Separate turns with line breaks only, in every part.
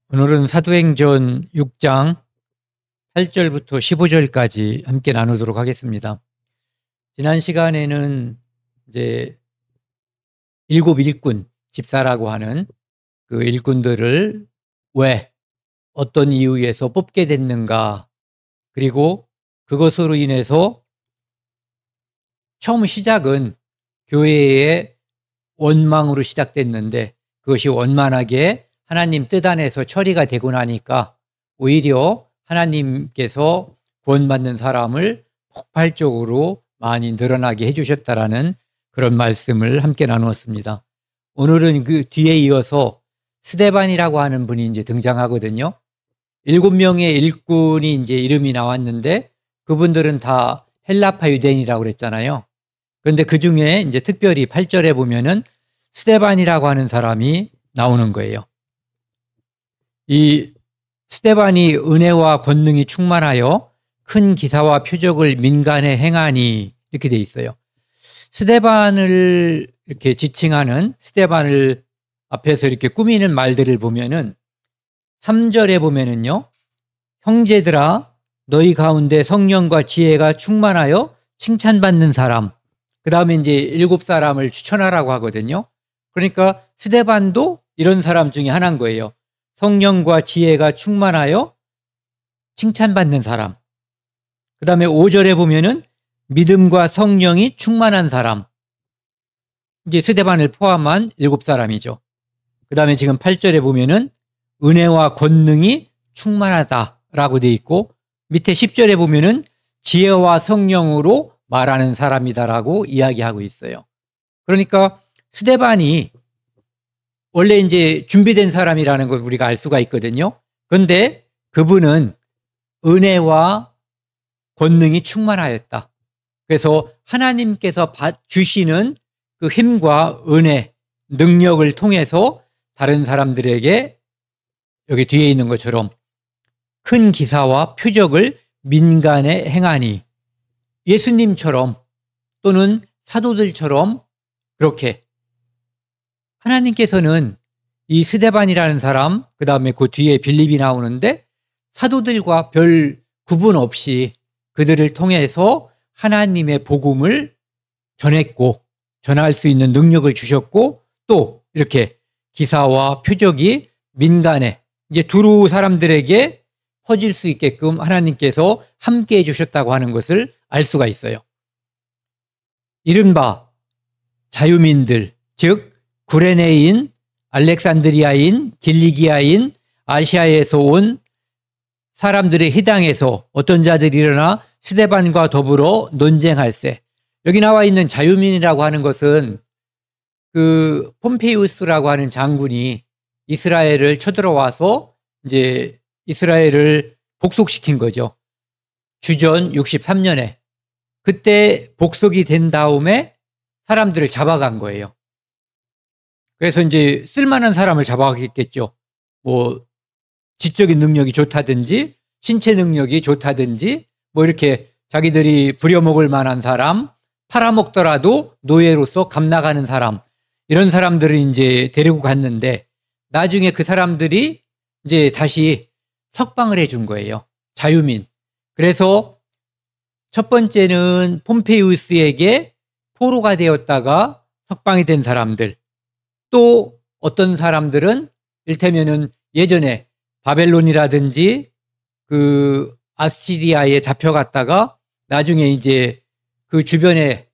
오늘은 사도행전 6장 8절부터 15절까지 함께 나누도록 하겠습니다. 지난 시간에는 이제 일곱 일꾼 집사라고 하는 그 일꾼들을 왜 어떤 이유에서 뽑게 됐는가, 그리고 그것으로 인해서 처음 시작은 교회의 원망으로 시작됐는데 그것이 원만하게 하나님 뜻 안에서 처리가 되고 나니까 오히려 하나님께서 구원받는 사람을 폭발적으로 많이 늘어나게 해주셨다라는 그런 말씀을 함께 나누었습니다. 오늘은 그 뒤에 이어서 스데반이라고 하는 분이 이제 등장하거든요. 7명의 일꾼이 이제 이름이 나왔는데 그분들은 다 헬라파 유대인이라고 그랬잖아요. 그런데 그 중에 이제 특별히 8절에 보면은 스데반이라고 하는 사람이 나오는 거예요. 이 스데반이 은혜와 권능이 충만하여 큰 기사와 표적을 민간에 행하니, 이렇게 돼 있어요. 스데반을 이렇게 지칭하는, 스데반을 앞에서 이렇게 꾸미는 말들을 보면은 3절에 보면은요, 형제들아 너희 가운데 성령과 지혜가 충만하여 칭찬받는 사람, 그 다음에 이제 7사람을 추천하라고 하거든요. 그러니까 스데반도 이런 사람 중에 하나인 거예요. 성령과 지혜가 충만하여 칭찬받는 사람. 그 다음에 5절에 보면은 믿음과 성령이 충만한 사람. 이제 스데반을 포함한 7사람이죠. 그 다음에 지금 8절에 보면은 은혜와 권능이 충만하다라고 돼 있고, 밑에 10절에 보면은 지혜와 성령으로 말하는 사람이다라고 이야기하고 있어요. 그러니까 스데반이 원래 이제 준비된 사람이라는 걸 우리가 알 수가 있거든요. 그런데 그분은 은혜와 권능이 충만하였다. 그래서 하나님께서 주시는 그 힘과 은혜, 능력을 통해서 다른 사람들에게 여기 뒤에 있는 것처럼 큰 기사와 표적을 민간에 행하니, 예수님처럼 또는 사도들처럼 그렇게 하나님께서는 이 스데반이라는 사람, 그 다음에 그 뒤에 빌립이 나오는데 사도들과 별 구분 없이 그들을 통해서 하나님의 복음을 전했고 전할 수 있는 능력을 주셨고, 또 이렇게 기사와 표적이 민간에 이제 두루 사람들에게 퍼질 수 있게끔 하나님께서 함께 해주셨다고 하는 것을 알 수가 있어요. 이른바 자유민들, 즉 구레네인, 알렉산드리아인, 길리기아인, 아시아에서 온 사람들의 회당에서 어떤 자들이 일어나 스데반과 더불어 논쟁할세. 여기 나와 있는 자유민이라고 하는 것은 그 폼페이우스라고 하는 장군이 이스라엘을 쳐들어와서 이제 이스라엘을 복속시킨 거죠. 주전 63년에. 그때 복속이 된 다음에 사람들을 잡아간 거예요. 그래서 이제 쓸만한 사람을 잡아가겠죠. 뭐 지적인 능력이 좋다든지 신체 능력이 좋다든지 뭐 이렇게 자기들이 부려먹을 만한 사람, 팔아먹더라도 노예로서 감나가는 사람, 이런 사람들을 이제 데리고 갔는데 나중에 그 사람들이 이제 다시 석방을 해준 거예요. 자유민. 그래서 첫 번째는 폼페이우스에게 포로가 되었다가 석방이 된 사람들, 또 어떤 사람들은 일테면은 예전에 바벨론이라든지 그 아시리아에 잡혀갔다가 나중에 이제 그 주변에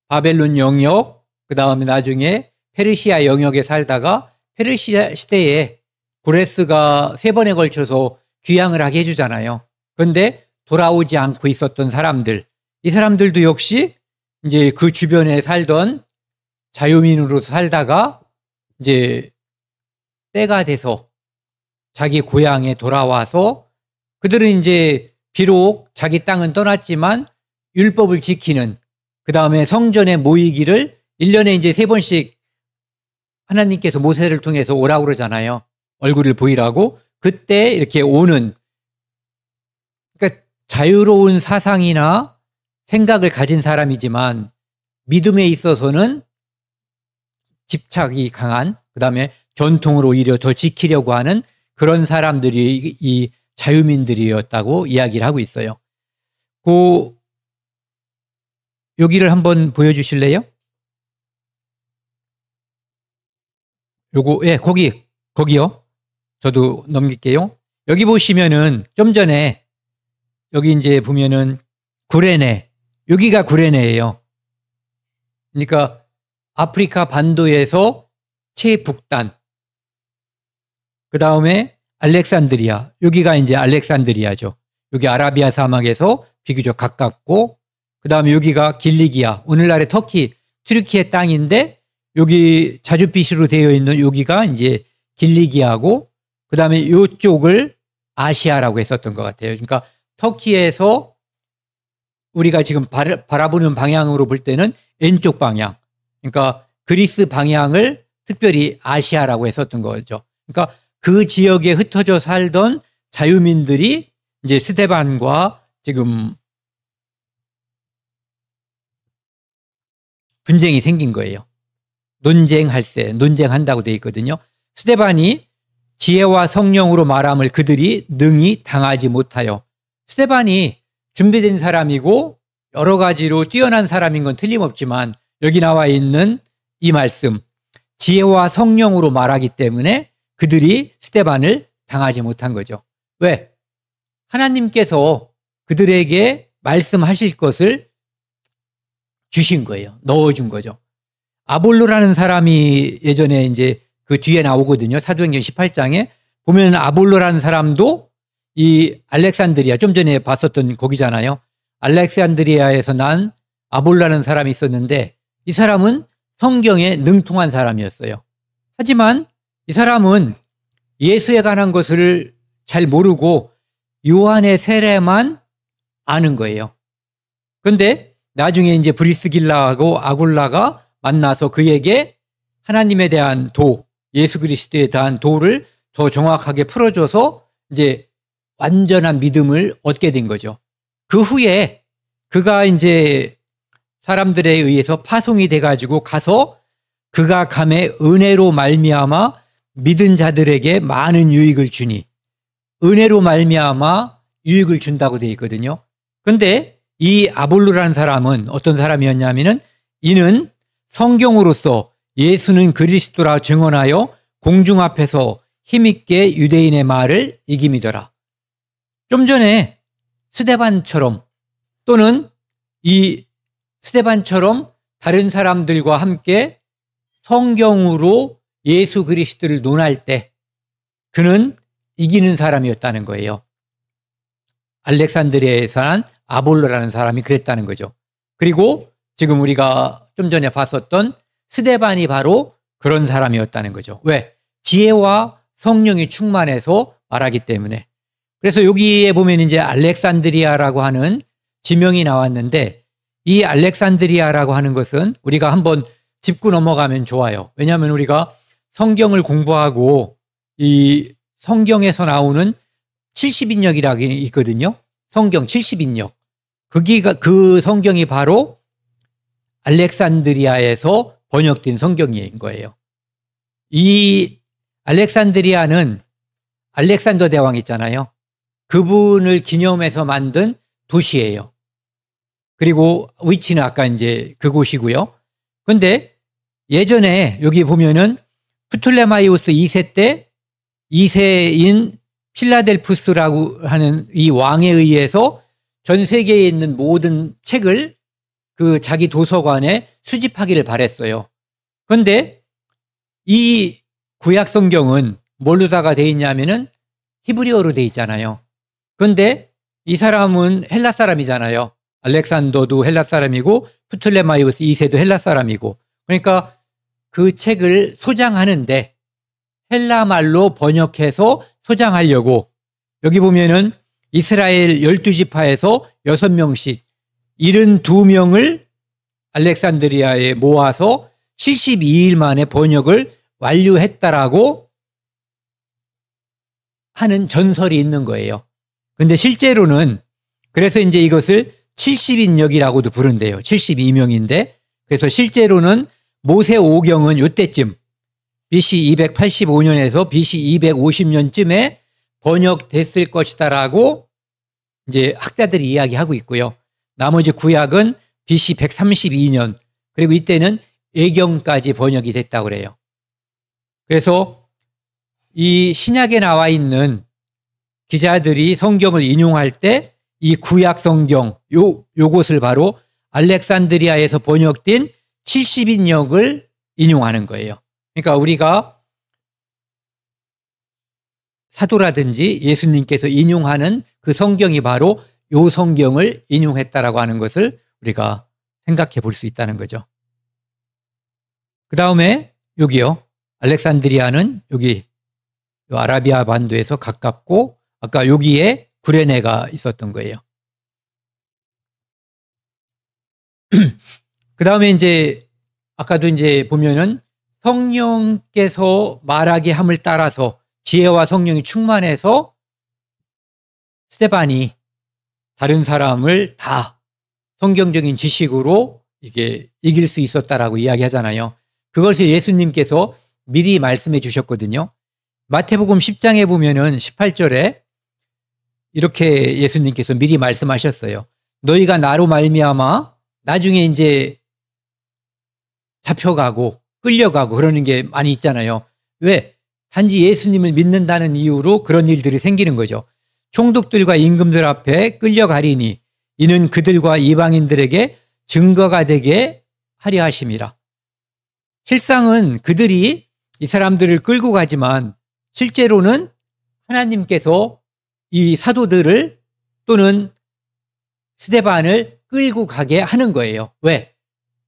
바벨론 영역, 그 다음에 나중에 페르시아 영역에 살다가 페르시아 시대에 고레스가 3번에 걸쳐서 귀향을 하게 해주잖아요. 그런데 돌아오지 않고 있었던 사람들, 이 사람들도 역시 이제 그 주변에 살던 자유민으로 살다가 이제 때가 돼서 자기 고향에 돌아와서 그들은 이제 비록 자기 땅은 떠났지만 율법을 지키는, 그 다음에 성전에 모이기를 1년에 이제 3번씩 하나님께서 모세를 통해서 오라고 그러잖아요. 얼굴을 보이라고. 그때 이렇게 오는, 그러니까 자유로운 사상이나 생각을 가진 사람이지만 믿음에 있어서는 집착이 강한, 그 다음에 전통을 오히려 더 지키려고 하는 그런 사람들이 이 자유민들이었다고 이야기를 하고 있어요. 여기를 한번 보여주실래요? 예, 거기요. 저도 넘길게요. 여기 보시면은 좀 전에 여기 이제 보면은 구레네, 여기가 구레네예요. 그러니까 아프리카 반도에서 최북단, 그 다음에 알렉산드리아, 여기가 이제 알렉산드리아죠. 여기 아라비아 사막에서 비교적 가깝고, 그 다음에 여기가 길리기아, 오늘날의 튀르키예 땅인데 여기 자줏빛으로 되어 있는 여기가 이제 길리기아고, 그 다음에 이쪽을 아시아라고 했었던 것 같아요. 그러니까 터키에서 우리가 지금 바라보는 방향으로 볼 때는 왼쪽 방향, 그러니까 그리스 방향을 특별히 아시아라고 했었던 거죠. 그러니까 그 지역에 흩어져 살던 자유민들이 이제 스데반과 지금 분쟁이 생긴 거예요. 논쟁한다고 되어 있거든요. 스데반이 지혜와 성령으로 말함을 그들이 능히 당하지 못하여. 스데반이 준비된 사람이고 여러 가지로 뛰어난 사람인 건 틀림없지만 여기 나와 있는 이 말씀, 지혜와 성령으로 말하기 때문에 그들이 스데반을 당하지 못한 거죠. 왜? 하나님께서 그들에게 말씀하실 것을 주신 거예요. 넣어준 거죠. 아볼로라는 사람이 예전에 이제 그 뒤에 나오거든요. 사도행전 18장에 보면 아볼로라는 사람도 이 알렉산드리아, 좀 전에 봤었던 거기잖아요. 알렉산드리아에서 난 아볼로라는 사람이 있었는데 이 사람은 성경에 능통한 사람이었어요. 하지만 이 사람은 예수에 관한 것을 잘 모르고 요한의 세례만 아는 거예요. 그런데 나중에 이제 브리스길라하고 아굴라가 만나서 그에게 하나님에 대한 예수 그리스도에 대한 도를 더 정확하게 풀어줘서 이제 완전한 믿음을 얻게 된 거죠. 그 후에 그가 이제 사람들에 의해서 파송이 돼가지고 가서 그가 감에 은혜로 말미암아 믿은 자들에게 많은 유익을 주니, 은혜로 말미암아 유익을 준다고 되어 있거든요. 그런데 이 아볼로라는 사람은 어떤 사람이었냐면은 이는 성경으로서 예수는 그리스도라 증언하여 공중 앞에서 힘있게 유대인의 말을 이김이더라. 좀 전에 스데반처럼 또는 이 스데반처럼 다른 사람들과 함께 성경으로 예수 그리스도를 논할 때 그는 이기는 사람이었다는 거예요. 알렉산드리아에 산 아볼로라는 사람이 그랬다는 거죠. 그리고 지금 우리가 좀 전에 봤었던 스데반이 바로 그런 사람이었다는 거죠. 왜? 지혜와 성령이 충만해서 말하기 때문에. 그래서 여기에 보면 이제 알렉산드리아라고 하는 지명이 나왔는데 이 알렉산드리아라고 하는 것은 우리가 한번 짚고 넘어가면 좋아요. 왜냐하면 우리가 성경을 공부하고 이 성경에서 나오는 70인역이라고 있거든요. 성경 70인역. 그 성경이 바로 알렉산드리아에서 번역된 성경인 거예요. 이 알렉산드리아는 알렉산더 대왕 있잖아요. 그분을 기념해서 만든 도시예요. 그리고 위치는 아까 이제 그곳이고요. 그런데 예전에 여기 보면은 프톨레마이오스 2세 때 2세인 필라델푸스라고 하는 이 왕에 의해서 전 세계에 있는 모든 책을 그 자기 도서관에 수집하기를 바랬어요. 그런데 이 구약 성경은 뭘로다가 돼 있냐면은 히브리어로 돼 있잖아요. 그런데 이 사람은 헬라 사람이잖아요. 알렉산더도 헬라 사람이고 프톨레마이오스 2세도 헬라 사람이고, 그러니까 그 책을 소장하는데 헬라 말로 번역해서 소장하려고 여기 보면은 이스라엘 12지파에서 6명씩 72명을 알렉산드리아에 모아서 72일 만에 번역을 완료했다라고 하는 전설이 있는 거예요. 그런데 실제로는 그래서 이제 이것을 70인역이라고도 부른대요. 72명인데 그래서 실제로는 모세 오경은 이때쯤 BC 285년에서 BC 250년쯤에 번역됐을 것이다라고 이제 학자들이 이야기하고 있고요. 나머지 구약은 BC 132년, 그리고 이때는 예경까지 번역이 됐다고 그래요. 그래서 이 신약에 나와 있는 기자들이 성경을 인용할 때 이 구약 성경 요것을 바로 알렉산드리아에서 번역된 70인역을 인용하는 거예요. 그러니까 우리가 사도라든지 예수님께서 인용하는 그 성경이 바로 요 성경을 인용했다라고 하는 것을 우리가 생각해 볼 수 있다는 거죠. 그 다음에 여기요. 알렉산드리아는 여기 아라비아 반도에서 가깝고 아까 여기에 구레네가 있었던 거예요. 그 다음에 이제 아까도 이제 보면은 성령께서 말하게 함을 따라서 지혜와 성령이 충만해서 스데반이 다른 사람을 다 성경적인 지식으로 이게 이길 수 있었다라고 이야기하잖아요. 그것을 예수님께서 미리 말씀해 주셨거든요. 마태복음 10장에 보면은 18절에 이렇게 예수님께서 미리 말씀하셨어요. 너희가 나로 말미암아 나중에 이제 잡혀가고 끌려가고 그러는 게 많이 있잖아요. 왜? 단지 예수님을 믿는다는 이유로 그런 일들이 생기는 거죠. 총독들과 임금들 앞에 끌려가리니 이는 그들과 이방인들에게 증거가 되게 하려 하심이라. 실상은 그들이 이 사람들을 끌고 가지만 실제로는 하나님께서 이 사도들을 또는 스데반을 끌고 가게 하는 거예요. 왜?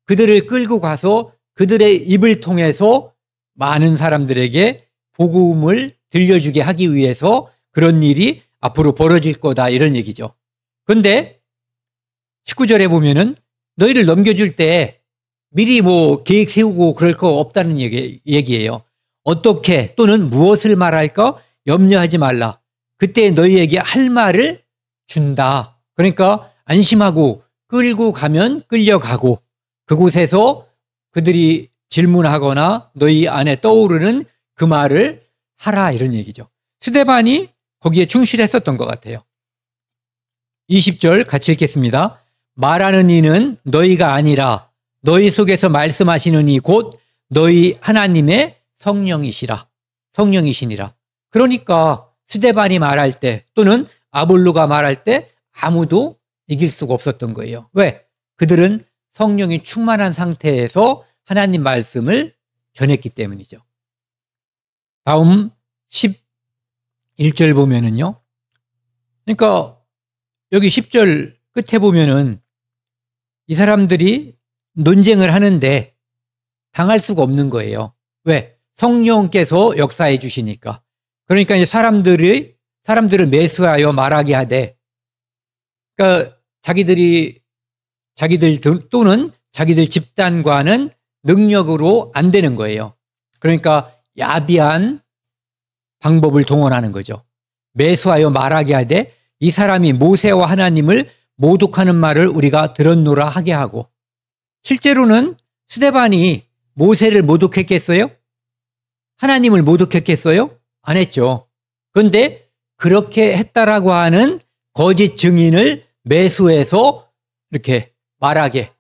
그들을 끌고 가서 그들의 입을 통해서 많은 사람들에게 복음을 들려주게 하기 위해서 그런 일이 앞으로 벌어질 거다 이런 얘기죠. 그런데 19절에 보면은 너희를 넘겨줄 때 미리 뭐 계획 세우고 그럴 거 없다는 얘기예요. 어떻게 또는 무엇을 말할까 염려하지 말라. 그때 너희에게 할 말을 준다. 그러니까 안심하고 끌고 가면 끌려가고 그곳에서 그들이 질문하거나 너희 안에 떠오르는 그 말을 하라 이런 얘기죠. 스데반이 거기에 충실했었던 것 같아요. 20절 같이 읽겠습니다. 말하는 이는 너희가 아니라 너희 속에서 말씀하시는 이 곧 너희 하나님의 성령이시라. 성령이시니라. 그러니까 스데반이 말할 때 또는 아볼로가 말할 때 아무도 이길 수가 없었던 거예요. 왜? 그들은 성령이 충만한 상태에서 하나님 말씀을 전했기 때문이죠. 다음 11절 보면은요. 그러니까 여기 10절 끝에 보면은 이 사람들이 논쟁을 하는데 당할 수가 없는 거예요. 왜? 성령께서 역사해 주시니까. 그러니까 이제 사람들을 매수하여 말하게 하되, 그러니까 자기들 또는 자기들 집단과는 능력으로 안 되는 거예요. 그러니까 야비한 방법을 동원하는 거죠. 매수하여 말하게 하되 이 사람이 모세와 하나님을 모독하는 말을 우리가 들었노라 하게 하고, 실제로는 스데반이 모세를 모독했겠어요? 하나님을 모독했겠어요? 안 했죠. 그런데 그렇게 했다라고 하는 거짓 증인을 매수해서 이렇게 말하게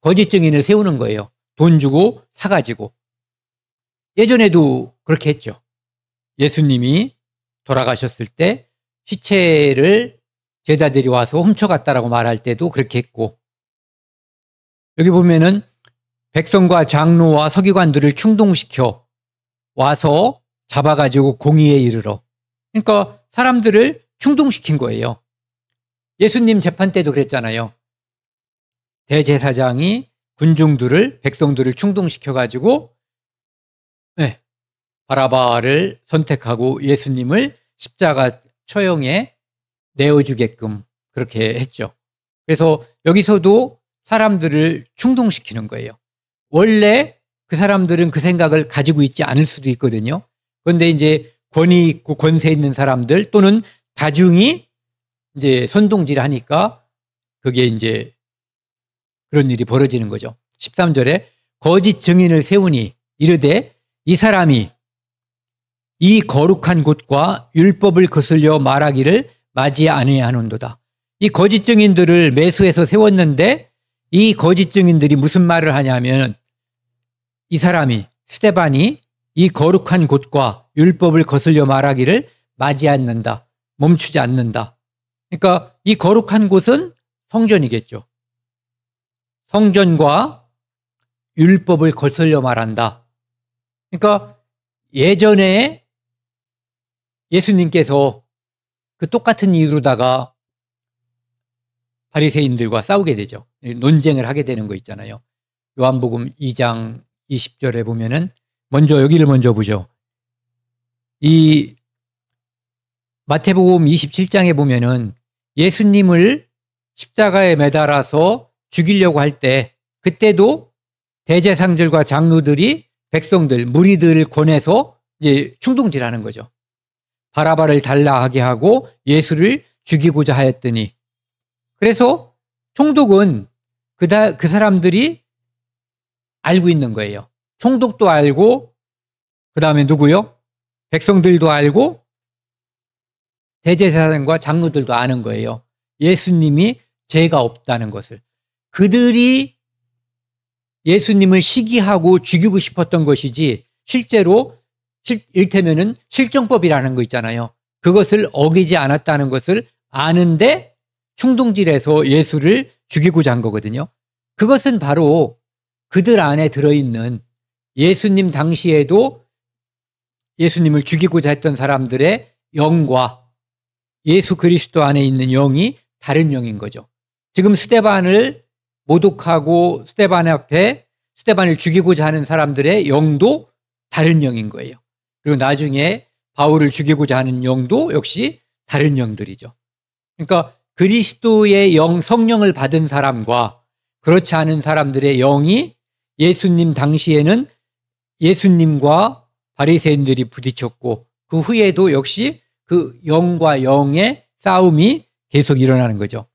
거짓 증인을 세우는 거예요. 돈 주고 사가지고. 예전에도 그렇게 했죠. 예수님이 돌아가셨을 때 시체를 제자들이 와서 훔쳐갔다라고 말할 때도 그렇게 했고, 여기 보면은 백성과 장로와 서기관들을 충동시켜 와서 잡아가지고 공의에 이르러. 그러니까 사람들을 충동시킨 거예요. 예수님 재판 때도 그랬잖아요. 대제사장이 군중들을 백성들을 충동시켜가지고 바라바를 선택하고 예수님을 십자가 처형에 내어주게끔 그렇게 했죠. 그래서 여기서도 사람들을 충동시키는 거예요. 원래 그 사람들은 그 생각을 가지고 있지 않을 수도 있거든요. 그런데 이제 권위 있고 권세 있는 사람들 또는 다중이 이제 선동질 하니까 그게 이제 그런 일이 벌어지는 거죠. 13절에 거짓 증인을 세우니 이르되 이 사람이 이 거룩한 곳과 율법을 거슬려 말하기를 맞이 아니하는도다. 이 거짓 증인들을 매수해서 세웠는데 이 거짓 증인들이 무슨 말을 하냐면 이 사람이 스데반이 이 거룩한 곳과 율법을 거슬려 말하기를 맞이 않는다. 멈추지 않는다. 그러니까 이 거룩한 곳은 성전이겠죠. 성전과 율법을 거슬려 말한다. 그러니까 예전에 예수님께서 그 똑같은 이유로다가 바리새인들과 싸우게 되죠. 논쟁을 하게 되는 거 있잖아요. 요한복음 2장 20절에 보면은 먼저 여기를 먼저 보죠. 이 마태복음 27장에 보면은 예수님을 십자가에 매달아서 죽이려고 할 때 그때도 대제사장들과 장로들이 백성들, 무리들을 권해서 이제 충동질하는 거죠. 바라바를 달라 하게 하고 예수를 죽이고자 하였더니 그래서 총독은 그 사람들이 알고 있는 거예요. 총독도 알고 그다음에 누구요? 백성들도 알고 대제사장과 장로들도 아는 거예요. 예수님이 죄가 없다는 것을. 그들이 예수님을 시기하고 죽이고 싶었던 것이지 실제로 일테면은 실정법이라는 거 있잖아요. 그것을 어기지 않았다는 것을 아는데 충동질해서 예수를 죽이고자 한 거거든요. 그것은 바로 그들 안에 들어있는 예수님 당시에도 예수님을 죽이고자 했던 사람들의 영과 예수 그리스도 안에 있는 영이 다른 영인 거죠. 지금 스데반을 모독하고 스데반을 죽이고자 하는 사람들의 영도 다른 영인 거예요. 그리고 나중에 바울을 죽이고자 하는 영도 역시 다른 영들이죠. 그러니까 그리스도의 영, 성령을 받은 사람과 그렇지 않은 사람들의 영이 예수님 당시에는 예수님과 바리새인들이 부딪혔고 그 후에도 역시 그 영과 영의 싸움이 계속 일어나는 거죠.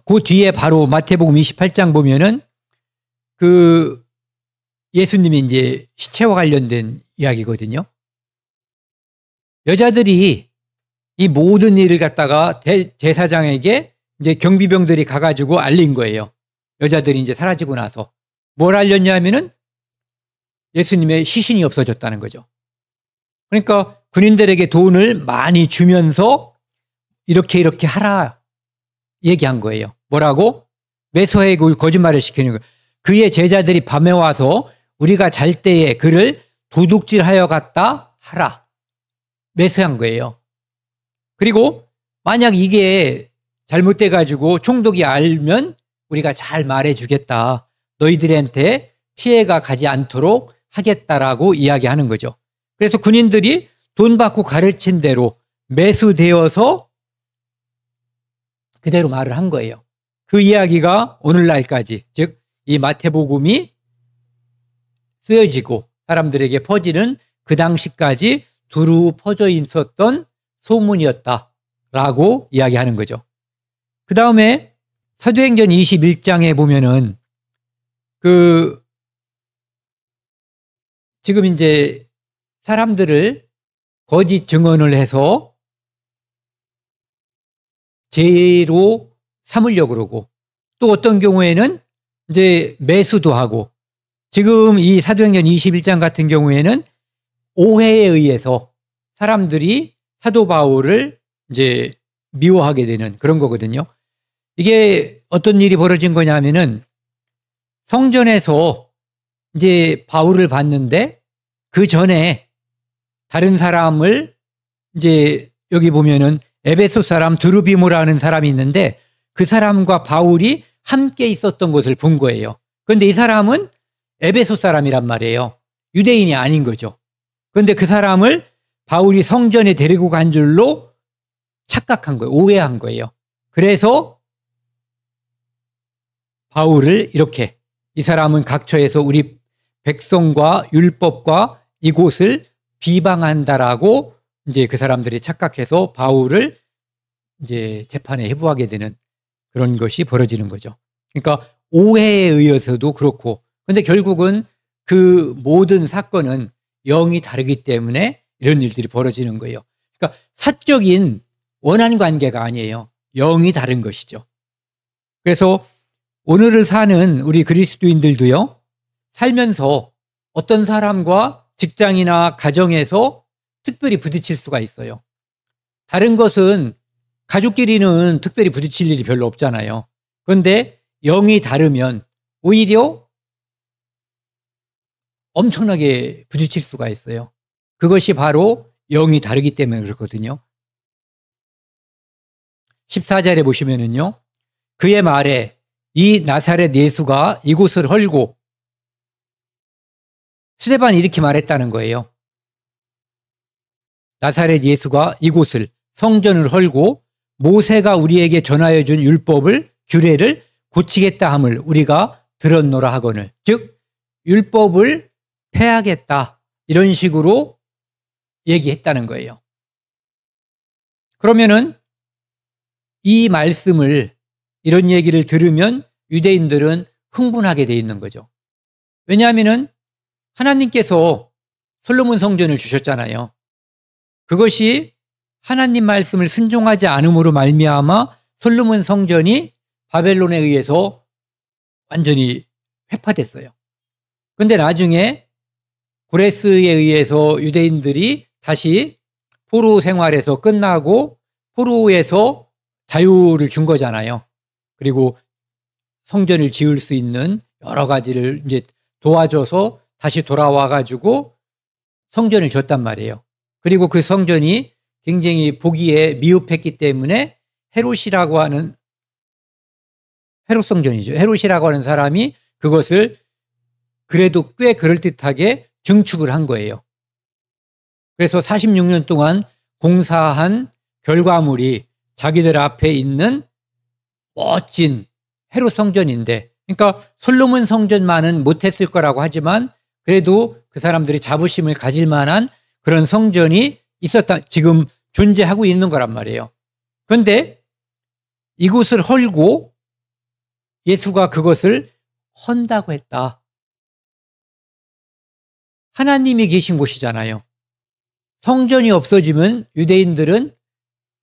그 뒤에 바로 마태복음 28장 보면은 그 예수님이 이제 시체와 관련된 이야기거든요. 여자들이 이 모든 일을 갖다가 제사장에게 이제 경비병들이 가가지고 알린 거예요. 여자들이 이제 사라지고 나서 뭘 알렸냐면은 예수님의 시신이 없어졌다는 거죠. 그러니까 군인들에게 돈을 많이 주면서 이렇게 하라 얘기한 거예요. 뭐라고? 매수해 거짓말을 시키는 거예요. 그의 제자들이 밤에 와서 우리가 잘 때에 그를 도둑질하여 갔다 하라. 매수한 거예요. 그리고 만약 이게 잘못돼 가지고 총독이 알면 우리가 잘 말해주겠다. 너희들한테 피해가 가지 않도록 하겠다라고 이야기하는 거죠. 그래서 군인들이 돈 받고 가르친 대로 매수되어서 그대로 말을 한 거예요. 그 이야기가 오늘날까지, 즉 이 마태복음이 쓰여지고 사람들에게 퍼지는 그 당시까지 두루 퍼져 있었던 소문이었다라고 이야기하는 거죠. 그 다음에 사도행전 21장에 보면은 지금 이제 사람들을 거짓 증언을 해서 죄로 삼으려고 그러고 또 어떤 경우에는 이제 매수도 하고 지금 이 사도행전 21장 같은 경우에는 오해에 의해서 사람들이 사도 바울을 이제 미워하게 되는 그런 거거든요. 이게 어떤 일이 벌어진 거냐면은 성전에서 이제 바울을 봤는데 그 전에 다른 사람을 이제 여기 보면은 에베소 사람 드루비모라는 사람이 있는데 그 사람과 바울이 함께 있었던 것을 본 거예요. 그런데 이 사람은 에베소 사람이란 말이에요. 유대인이 아닌 거죠. 그런데 그 사람을 바울이 성전에 데리고 간 줄로 착각한 거예요. 오해한 거예요. 그래서 바울을 이렇게 이 사람은 각처에서 우리 백성과 율법과 이곳을 비방한다라고 이제 그 사람들이 착각해서 바울을 이제 재판에 회부하게 되는 그런 것이 벌어지는 거죠. 그러니까 오해에 의해서도 그렇고, 근데 결국은 그 모든 사건은 영이 다르기 때문에 이런 일들이 벌어지는 거예요. 그러니까 사적인 원한 관계가 아니에요. 영이 다른 것이죠. 그래서 오늘을 사는 우리 그리스도인들도요, 살면서 어떤 사람과 직장이나 가정에서 특별히 부딪힐 수가 있어요. 다른 것은 가족끼리는 특별히 부딪힐 일이 별로 없잖아요. 그런데 영이 다르면 오히려 엄청나게 부딪힐 수가 있어요. 그것이 바로 영이 다르기 때문에 그렇거든요. 14절에 보시면은요, 그의 말에 이 나사렛 예수가 이곳을 헐고, 스데반이 이렇게 말했다는 거예요. 나사렛 예수가 이곳을, 성전을 헐고 모세가 우리에게 전하여 준 율법을, 규례를 고치겠다 함을 우리가 들었노라 하거늘. 즉 율법을 폐하겠다, 이런 식으로 얘기했다는 거예요. 그러면은 이 말씀을, 이런 얘기를 들으면 유대인들은 흥분하게 돼 있는 거죠. 왜냐하면은 하나님께서 솔로몬 성전을 주셨잖아요. 그것이 하나님 말씀을 순종하지 않음으로 말미암아 솔로몬 성전이 바벨론에 의해서 완전히 회파됐어요. 그런데 나중에 고레스에 의해서 유대인들이 다시 포로 생활에서 끝나고 포로에서 자유를 준 거잖아요. 그리고 성전을 지을 수 있는 여러 가지를 이제 도와줘서 다시 돌아와 가지고 성전을 줬단 말이에요. 그리고 그 성전이 굉장히 보기에 미흡했기 때문에 헤롯이라고 하는, 헤롯 성전이죠. 헤롯이라고 하는 사람이 그것을 그래도 꽤 그럴듯하게 증축을 한 거예요. 그래서 46년 동안 공사한 결과물이 자기들 앞에 있는 멋진 헤롯 성전인데, 그러니까 솔로몬 성전만은 못했을 거라고 하지만 그래도 그 사람들이 자부심을 가질 만한 그런 성전이 있었다, 지금 존재하고 있는 거란 말이에요. 그런데 이곳을 헐고 예수가 그것을 헌다고 했다. 하나님이 계신 곳이잖아요. 성전이 없어지면 유대인들은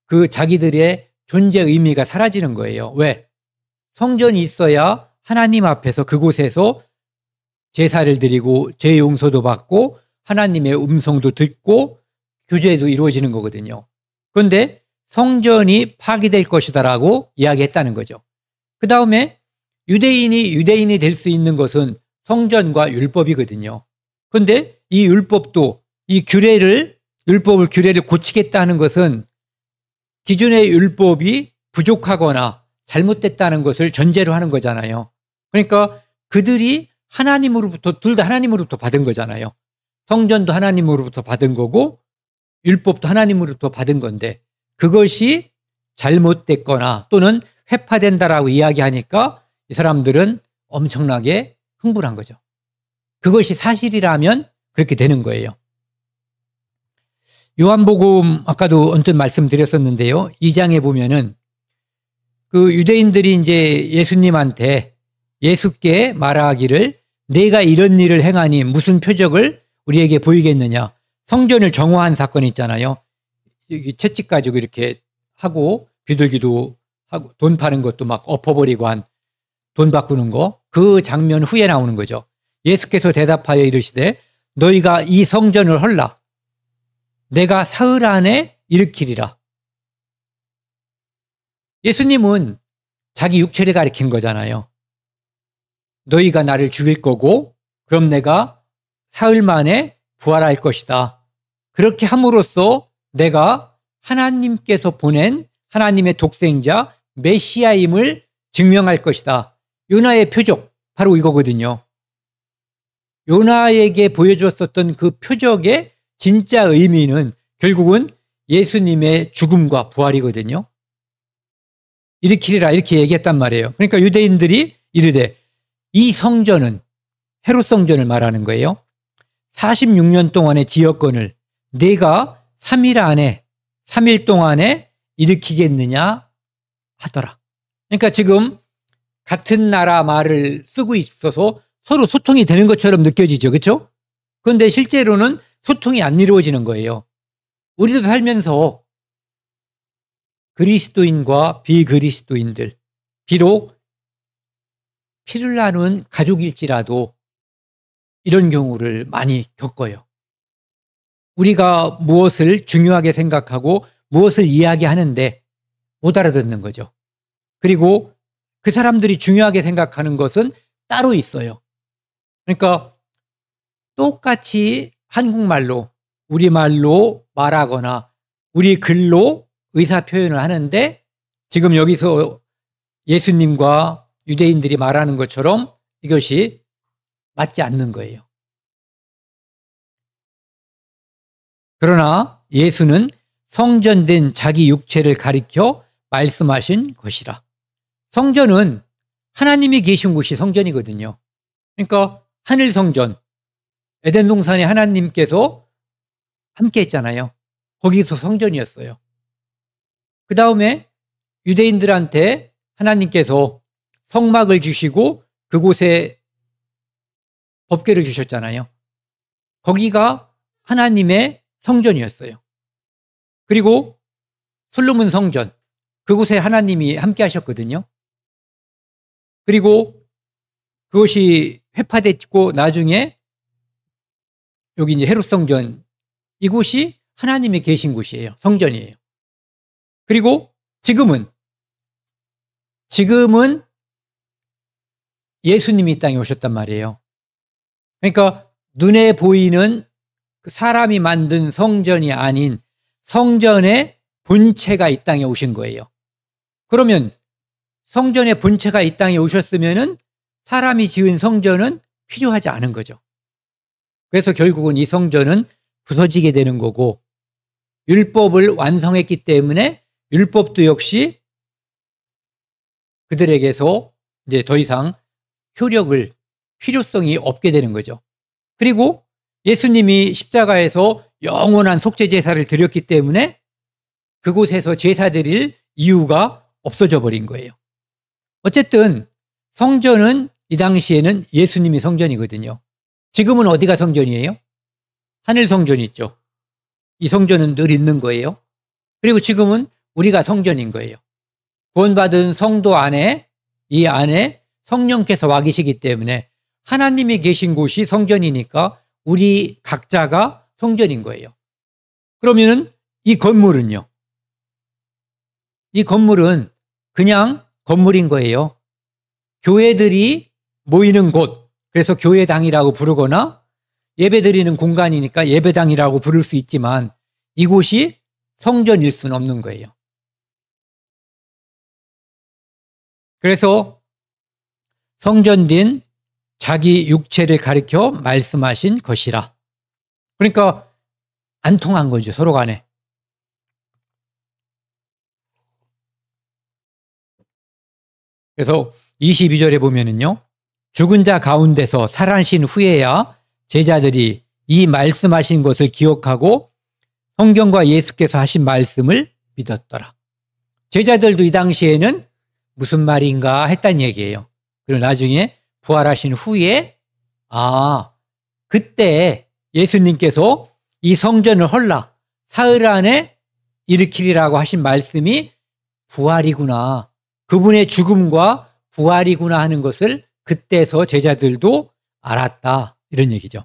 그 자기들의 존재 의미가 사라지는 거예요. 왜? 성전이 있어야 하나님 앞에서 그곳에서 제사를 드리고 죄 용서도 받고 하나님의 음성도 듣고 규제도 이루어지는 거거든요. 그런데 성전이 파괴될 것이다라고 이야기했다는 거죠. 그 다음에 유대인이 될 수 있는 것은 성전과 율법이거든요. 그런데 이 율법도, 이 규례를 고치겠다는 것은 기존의 율법이 부족하거나 잘못됐다는 것을 전제로 하는 거잖아요. 그러니까 그들이 하나님으로부터, 둘 다 하나님으로부터 받은 거잖아요. 성전도 하나님으로부터 받은 거고 율법도 하나님으로부터 받은 건데, 그것이 잘못됐거나 또는 회파된다라고 이야기하니까 이 사람들은 엄청나게 흥분한 거죠. 그것이 사실이라면 그렇게 되는 거예요. 요한복음 아까도 언뜻 말씀드렸었는데요. 2장에 보면은 그 유대인들이 이제 예수님한테, 예수께 말하기를 내가 이런 일을 행하니 무슨 표적을 우리에게 보이겠느냐. 성전을 정화한 사건이 있잖아요. 채찍 가지고 이렇게 하고 비둘기도 하고 돈 파는 것도 막 엎어버리고 한 돈 바꾸는 거, 그 장면 후에 나오는 거죠. 예수께서 대답하여 이르시되 너희가 이 성전을 헐라. 내가 사흘 안에 일으키리라. 예수님은 자기 육체를 가리킨 거잖아요. 너희가 나를 죽일 거고 그럼 내가 사흘 만에 부활할 것이다. 그렇게 함으로써 내가 하나님께서 보낸 하나님의 독생자 메시아임을 증명할 것이다. 요나의 표적, 바로 이거거든요. 요나에게 보여줬었던 그 표적의 진짜 의미는 결국은 예수님의 죽음과 부활이거든요. 일으키리라 이렇게 얘기했단 말이에요. 그러니까 유대인들이 이르되 이 성전은 헤롯 성전을 말하는 거예요. 46년 동안의 지역권을 내가 3일 동안에 일으키겠느냐 하더라. 그러니까 지금 같은 나라 말을 쓰고 있어서 서로 소통이 되는 것처럼 느껴지죠. 그렇죠? 그런데 실제로는 소통이 안 이루어지는 거예요. 우리도 살면서 그리스도인과 비그리스도인들, 비록 피를 나눈 가족일지라도 이런 경우를 많이 겪어요. 우리가 무엇을 중요하게 생각하고 무엇을 이야기하는데 못 알아듣는 거죠. 그리고 그 사람들이 중요하게 생각하는 것은 따로 있어요. 그러니까 똑같이 한국말로, 우리말로 말하거나 우리 글로 의사표현을 하는데 지금 여기서 예수님과 유대인들이 말하는 것처럼 이것이 맞지 않는 거예요. 그러나 예수는 성전된 자기 육체를 가리켜 말씀하신 것이라. 성전은 하나님이 계신 곳이 성전이거든요. 그러니까 하늘 성전, 에덴 동산에 하나님께서 함께 했잖아요. 거기서 성전이었어요. 그 다음에 유대인들한테 하나님께서 성막을 주시고 그곳에 법궤를 주셨잖아요. 거기가 하나님의 성전이었어요. 그리고 솔로몬 성전, 그곳에 하나님이 함께 하셨거든요. 그리고 그것이 회파됐고 나중에 여기 이제 헤롯 성전, 이곳이 하나님이 계신 곳이에요. 성전이에요. 그리고 지금은 예수님이 이 땅에 오셨단 말이에요. 그러니까 눈에 보이는 사람이 만든 성전이 아닌 성전의 본체가 이 땅에 오신 거예요. 그러면 성전의 본체가 이 땅에 오셨으면은 사람이 지은 성전은 필요하지 않은 거죠. 그래서 결국은 이 성전은 부서지게 되는 거고, 율법을 완성했기 때문에 율법도 역시 그들에게서 이제 더 이상 필요성이 없게 되는 거죠. 그리고 예수님이 십자가에서 영원한 속죄 제사를 드렸기 때문에 그곳에서 제사 드릴 이유가 없어져 버린 거예요. 어쨌든 성전은 이 당시에는 예수님이 성전이거든요. 지금은 어디가 성전이에요? 하늘 성전이 있죠. 이 성전은 늘 있는 거예요. 그리고 지금은 우리가 성전인 거예요. 구원받은 성도 안에, 이 안에 성령께서 와 계시기 때문에 하나님이 계신 곳이 성전이니까 우리 각자가 성전인 거예요. 그러면은 이 건물은요? 이 건물은 그냥 건물인 거예요. 교회들이 모이는 곳, 그래서 교회당이라고 부르거나 예배드리는 공간이니까 예배당이라고 부를 수 있지만 이곳이 성전일 수는 없는 거예요. 그래서 성전된 자기 육체를 가리켜 말씀하신 것이라. 그러니까 안 통한 거죠, 서로 간에. 그래서 22절에 보면은요, 죽은 자 가운데서 살아나신 후에야 제자들이 이 말씀하신 것을 기억하고 성경과 예수께서 하신 말씀을 믿었더라. 제자들도 이 당시에는 무슨 말인가 했단 얘기예요. 그리고 나중에 부활하신 후에 그때 예수님께서 이 성전을 헐라 사흘 안에 일으키리라고 하신 말씀이 부활이구나, 그분의 죽음과 부활이구나 하는 것을 그때서 제자들도 알았다, 이런 얘기죠.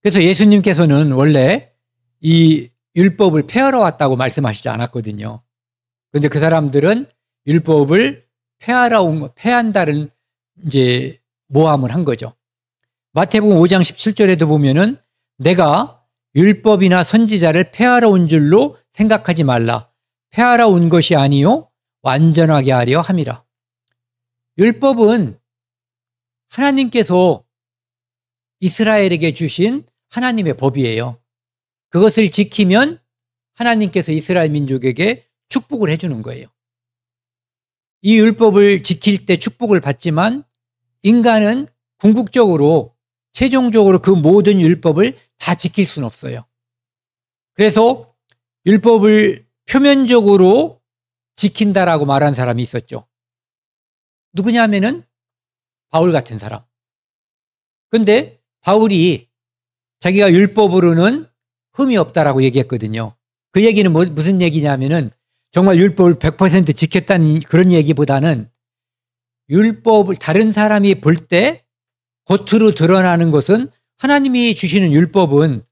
그래서 예수님께서는 원래 이 율법을 폐하러 왔다고 말씀하시지 않았거든요. 그런데 그 사람들은 율법을 폐한다는 이제 모함을 한 거죠. 마태복음 5장 17절에도 보면은 내가 율법이나 선지자를 폐하러 온 줄로 생각하지 말라. 폐하러 온 것이 아니요 완전하게 하려 함이라. 율법은 하나님께서 이스라엘에게 주신 하나님의 법이에요. 그것을 지키면 하나님께서 이스라엘 민족에게 축복을 해주는 거예요. 이 율법을 지킬 때 축복을 받지만 인간은 궁극적으로 최종적으로 그 모든 율법을 다 지킬 수는 없어요. 그래서 율법을 표면적으로 지킨다라고 말한 사람이 있었죠. 누구냐면은 바울 같은 사람. 그런데 바울이 자기가 율법으로는 흠이 없다라고 얘기했거든요. 그 얘기는 무슨 얘기냐면은 정말 율법을 100% 지켰다는 그런 얘기보다는 율법을 다른 사람이 볼 때 겉으로 드러나는 것은 하나님이 주시는 율법은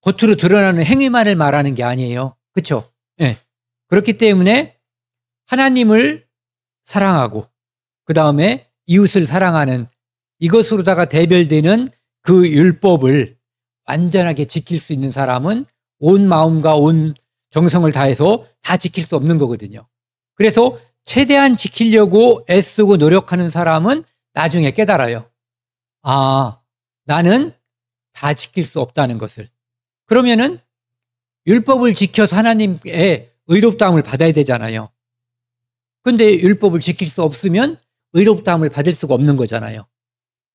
겉으로 드러나는 행위만을 말하는 게 아니에요. 그렇죠? 네. 그렇기 때문에 하나님을 사랑하고 그다음에 이웃을 사랑하는 이것으로다가 대별되는 그 율법을 완전하게 지킬 수 있는 사람은 온 마음과 온 정성을 다해서 다 지킬 수 없는 거거든요. 그래서 최대한 지키려고 애쓰고 노력하는 사람은 나중에 깨달아요. 아, 나는 다 지킬 수 없다는 것을. 그러면은 율법을 지켜서 하나님의 의롭다함을 받아야 되잖아요. 근데 율법을 지킬 수 없으면 의롭다함을 받을 수가 없는 거잖아요.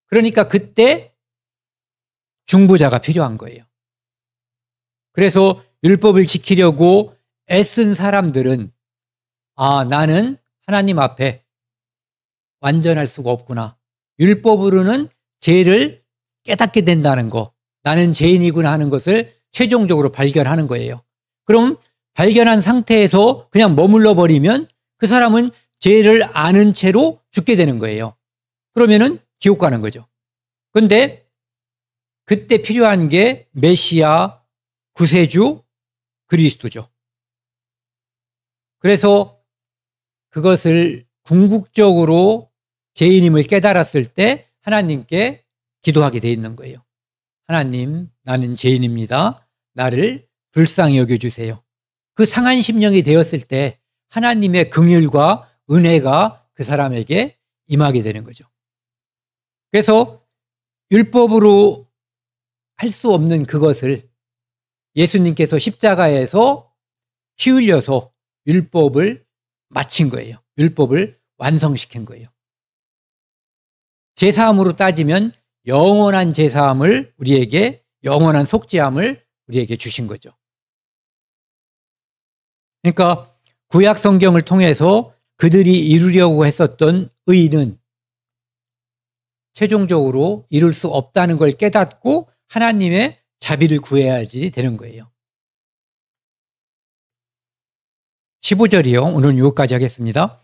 그러니까 그때 중보자가 필요한 거예요. 그래서 율법을 지키려고 애쓴 사람들은 아, 나는 하나님 앞에 완전할 수가 없구나. 율법으로는 죄를 깨닫게 된다는 거. 나는 죄인이구나 하는 것을 최종적으로 발견하는 거예요. 그럼 발견한 상태에서 그냥 머물러 버리면 그 사람은 죄를 아는 채로 죽게 되는 거예요. 그러면은 지옥 가는 거죠. 그런데 그때 필요한 게 메시아, 구세주, 그리스도죠. 그래서 그것을 궁극적으로 죄인임을 깨달았을 때 하나님께 기도하게 돼 있는 거예요. 하나님, 나는 죄인입니다. 나를 불쌍히 여겨주세요. 그 상한 심령이 되었을 때 하나님의 긍휼과 은혜가 그 사람에게 임하게 되는 거죠. 그래서 율법으로 할 수 없는 그것을 예수님께서 십자가에서 피 흘려서 율법을 마친 거예요. 율법을 완성시킨 거예요. 제사함으로 따지면 영원한 제사함을 우리에게, 영원한 속죄함을 우리에게 주신 거죠. 그러니까 구약 성경을 통해서 그들이 이루려고 했었던 의는 최종적으로 이룰 수 없다는 걸 깨닫고 하나님의 자비를 구해야지 되는 거예요. 15절이요. 오늘은 여기까지 하겠습니다.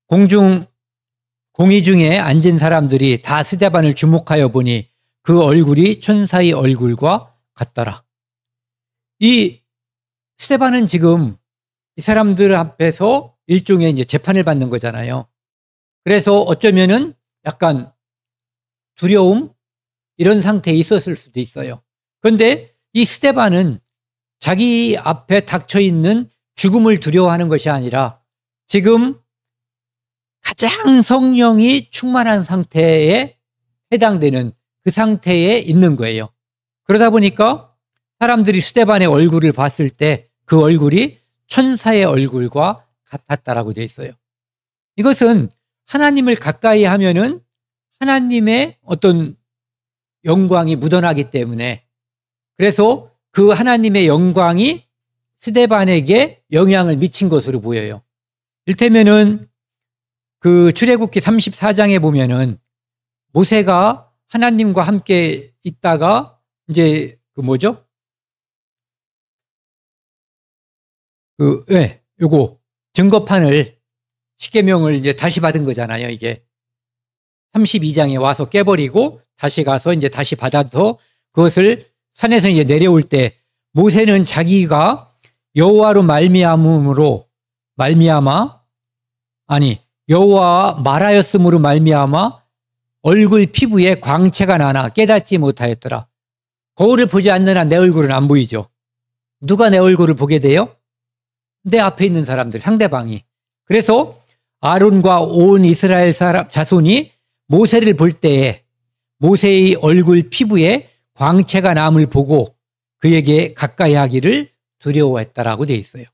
공의 중에 앉은 사람들이 다 스데반을 주목하여 보니 그 얼굴이 천사의 얼굴과 같더라. 이 스데반은 지금 이 사람들 앞에서 일종의 이제 재판을 받는 거잖아요. 그래서 어쩌면은 약간 두려움 이런 상태에 있었을 수도 있어요. 그런데 이 스데반은 자기 앞에 닥쳐 있는 죽음을 두려워하는 것이 아니라 지금 가장 성령이 충만한 상태에 해당되는 그 상태에 있는 거예요. 그러다 보니까 사람들이 스데반의 얼굴을 봤을 때 그 얼굴이 천사의 얼굴과 같았다라고 되어 있어요. 이것은 하나님을 가까이 하면은 하나님의 어떤 영광이 묻어나기 때문에 그래서 그 하나님의 영광이 스데반에게 영향을 미친 것으로 보여요. 이를테면은 그 출애굽기 34장에 보면은 모세가 하나님과 함께 있다가 이제 그 뭐죠? 요거 증거판을 십계명을 이제 다시 받은 거잖아요. 이게 32장에 와서 깨버리고 다시 가서 이제 다시 받아서 그것을 산에서 이제 내려올 때 모세는 자기가 여호와로 여호와와 말하였으므로 말미암아 얼굴 피부에 광채가 나나 깨닫지 못하였더라. 거울을 보지 않는 한 내 얼굴은 안 보이죠. 누가 내 얼굴을 보게 돼요? 내 앞에 있는 사람들, 상대방이. 그래서 아론과 온 이스라엘 자손이 모세를 볼 때에 모세의 얼굴 피부에 광채가 남을 보고 그에게 가까이 하기를 두려워했다라고 되어 있어요.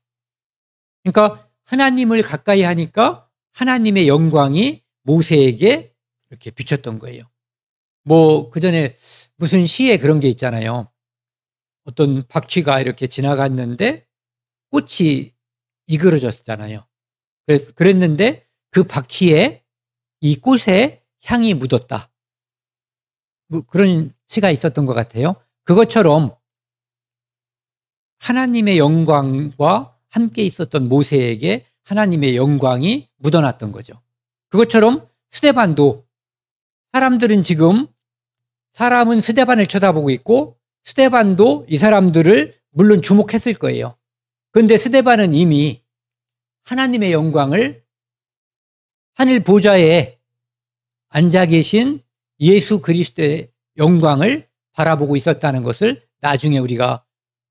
그러니까 하나님을 가까이 하니까 하나님의 영광이 모세에게 이렇게 비쳤던 거예요. 뭐 그전에 무슨 시에 그런 게 있잖아요. 어떤 바퀴가 이렇게 지나갔는데 꽃이 이그러졌잖아요. 그랬는데 그 바퀴에 이 꽃에 향이 묻었다. 뭐 그런 시가 있었던 것 같아요. 그것처럼 하나님의 영광과 함께 있었던 모세에게 하나님의 영광이 묻어났던 거죠. 그것처럼 스데반도 사람들은 지금 사람은 스데반을 쳐다보고 있고 스데반도 이 사람들을 물론 주목했을 거예요. 그런데 스데반은 이미 하나님의 영광을 하늘 보좌에 앉아 계신 예수 그리스도의 영광을 바라보고 있었다는 것을 나중에 우리가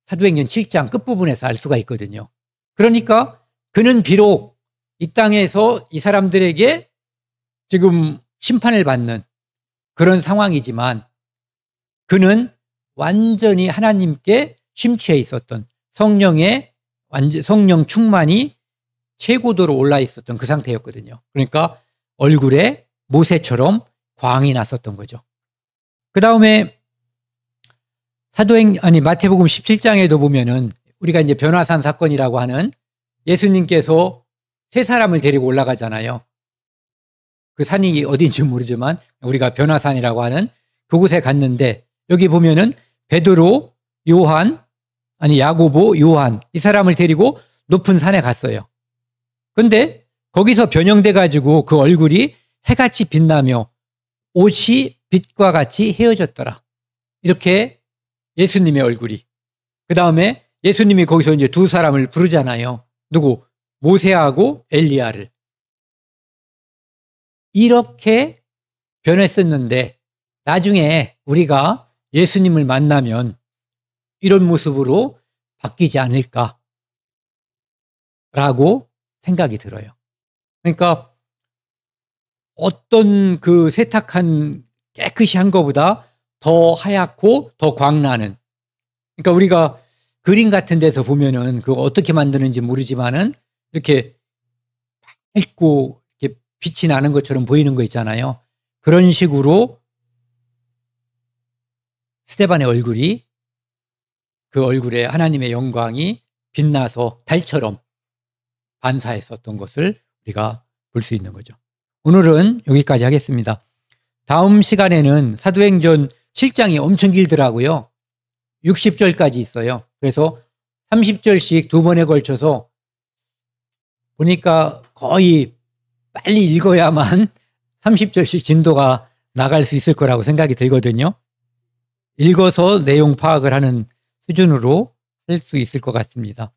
사도행전 7장 끝부분에서 알 수가 있거든요. 그러니까 그는 비록 이 땅에서 이 사람들에게 지금 심판을 받는 그런 상황이지만 그는 완전히 하나님께 심취해 있었던 성령 충만이 최고도로 올라 있었던 그 상태였거든요. 그러니까 얼굴에 모세처럼 광이 났었던 거죠. 그 다음에 마태복음 17장에도 보면은 우리가 이제 변화산 사건이라고 하는 예수님께서 세 사람을 데리고 올라가잖아요. 그 산이 어딘지 모르지만 우리가 변화산이라고 하는 그곳에 갔는데 여기 보면은 베드로, 야고보, 요한 이 사람을 데리고 높은 산에 갔어요. 그런데 거기서 변형돼 가지고 그 얼굴이 해같이 빛나며 옷이 빛과 같이 헤어졌더라. 이렇게 예수님의 얼굴이. 그 다음에 예수님이 거기서 이제 두 사람을 부르잖아요. 누구? 모세하고 엘리야를. 이렇게 변했었는데 나중에 우리가 예수님을 만나면 이런 모습으로 바뀌지 않을까라고 생각이 들어요. 그러니까 어떤 그 세탁한 깨끗이 한 것보다 더 하얗고 더 광나는, 그러니까 우리가 그림 같은 데서 보면은 그거 어떻게 만드는지 모르지만은 이렇게 밝고 이렇게 빛이 나는 것처럼 보이는 거 있잖아요. 그런 식으로 스데반의 얼굴이, 그 얼굴에 하나님의 영광이 빛나서 달처럼 반사했었던 것을 우리가 볼 수 있는 거죠. 오늘은 여기까지 하겠습니다. 다음 시간에는 사도행전 7장이 엄청 길더라고요. 60절까지 있어요. 그래서 30절씩 두 번에 걸쳐서 보니까 거의 빨리 읽어야만 30절씩 진도가 나갈 수 있을 거라고 생각이 들거든요. 읽어서 내용 파악을 하는 수준으로 할 수 있을 것 같습니다.